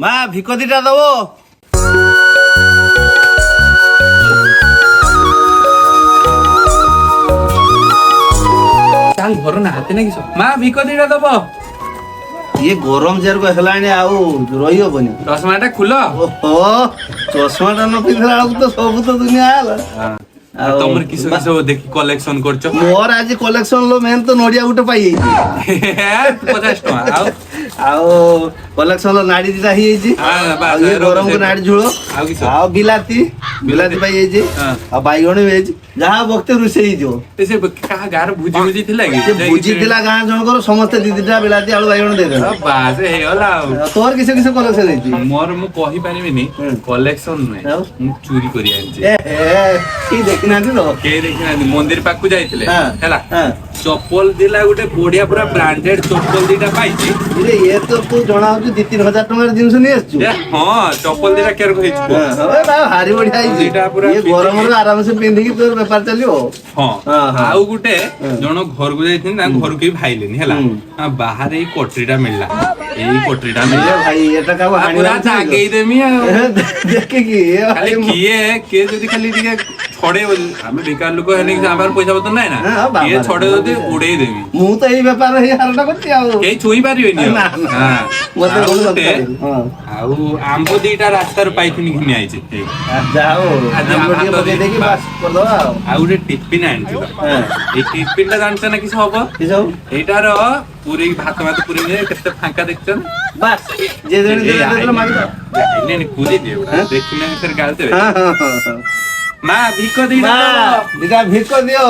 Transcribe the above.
মা ভিক দিটা দেবো। ঘর না হাতে নাকি মা ভিক দিটা দব। ଇଏ ଗରମ ଜେରକୁ ହେଲାଣି ଆଉ ରହି ହବନି। ଚଷମାଟା ଖୁଲ। ଓହୋ ଚଷମାଟା ନ ପିନ୍ଧିଲା ବେଳକୁ ତ ସବୁ ତ ଦୁନିଆ ହେଲା। ଆଉ ତମର କିସ କିସ ଦେଖି କଲେକ୍ସନ କରୁଛ? ମୋର ଆଜି କଲେକ୍ସନ लो ମେନ୍ ତ ନଡିଆ ଗୋଟେ ପାଇଯାଇଛି 50 ଟଙ୍କା। ଆଉ କଲେକ୍ସନ लो ନାଡି ଦିଟା ହେଇଯାଇଛି। ଆଉ ଇଏ ଗରମକୁ ନାଡି ଝୋଳ ଆଉ ବିଲାତି ପାଇଯାଇଛି ଆଉ ବାଇଗଣ ବି ହେଇଛି। ଯାହା ବକ୍ତେ ରୋଷେଇ ହେଇଯିବ। ସେ କାହା ଗାଁର ଭୋଜି ଥିଲା କି? ସେ ଭୋଜି ଥିଲା ଗାଁ ଜଣଙ୍କର ସମସ୍ତେ ଦି ଦିଟା ବିଲାତି ଆଳୁ ବାଇଗଣ ଦେଇଦେଲେ। ବାସ୍ ହେଇଗଲା ଆଉ। ତୋର କିସ କିସ କଲେକ୍ସନ ହେଇଛି? ମୋର ମୁଁ କହିପାରିବିନି କଲେକ୍ସନ ନୁହେଁ, ମୁଁ ଚୋରି କରି ଆଣିଛି। କେହି ଦେଖିନାହାନ୍ତି ତ? କେହି ଦେଖିନାହାନ୍ତି। ମନ୍ଦିର ପାଖକୁ ଯାଇଥିଲେ ହେଲା, ଚପଲ ଦିଲା ଗୋଟେ ବଢିଆ ପୁରା ବ୍ରାଣ୍ଡେଡ ଚପଲ ଦିଟା ପାଇଛି। ଇଏ ତ ତୁ ଜଣା ହଉଛି 2-3 ହଜାର ଟଙ୍କାର ଜିନିଷ ନେଇ ଆସିଛୁ। ହଁ ଚପଲ ଦିଟା କେର ହେଇଛି ଭାରି ବଢିଆ ହେଇଛି। ଇଏ ଗରମରେ ଆରାମସେ ପିନ୍ଧିକି ତୋର ବେପାର ଚାଲିବ। ହଁ ଆଉ ଗୋଟେ ଜଣ ଘରକୁ ଯାଇଥିଲି, ତାଙ୍କ ଘରକୁ କେହି ଭାଇଲେନି ହେଲା, ବାହାରେ ଏଇ କଟରୀଟା ମିଳିଲା। ଏଇ କଟରୀଟା ମିଳିଲା ଭାଇ ଏଟା କାହାକୁ ପୁରା ଜାଗେଇଦେମି ଆଉ। ଦେଖିକି ଖାଲି କିଏ ଯଦି ଖାଲି ଟିକେ ଛଡେଇବ, ଆମେ ବେକାର ଲୋକ ହେଲେ ଆମ ପାଖରେ ପଇସା ପତ୍ର ନାହିଁ ନା, କିଏ ଛଡେଇ ଯଦି ଉଡେଇ ଦେବି। ମୁଁ ତ ଏଇ ବେପାର ହେଇ ହାରଟା କରିଛି ଆଉ କେହି ଛୁଇଁ ପାରିବେନି। ଆଉ ଆମ୍ବ ଦିଟା ରାସ୍ତାରୁ ପାଇଥିନି ଘିନି ଆଇଛି। ଆଉ ଗୋଟେ ଟିଫିନ ଆଣିଛି। ଏଇ ଟିଫିନ ଟା ଜାଣିଛ ନା କିଛି ହବ? ଏଇଟାର ପୁରୀ ଭାତ ପୁରୀ କେତେ ଫାଙ୍କା ଦେଖିଛ? ପୁରୀ ଦେଖିଲେ ଗାଳି ଦେବେ। ମା ଭିକ ଦିଟା ଭିକ ଦିଅ।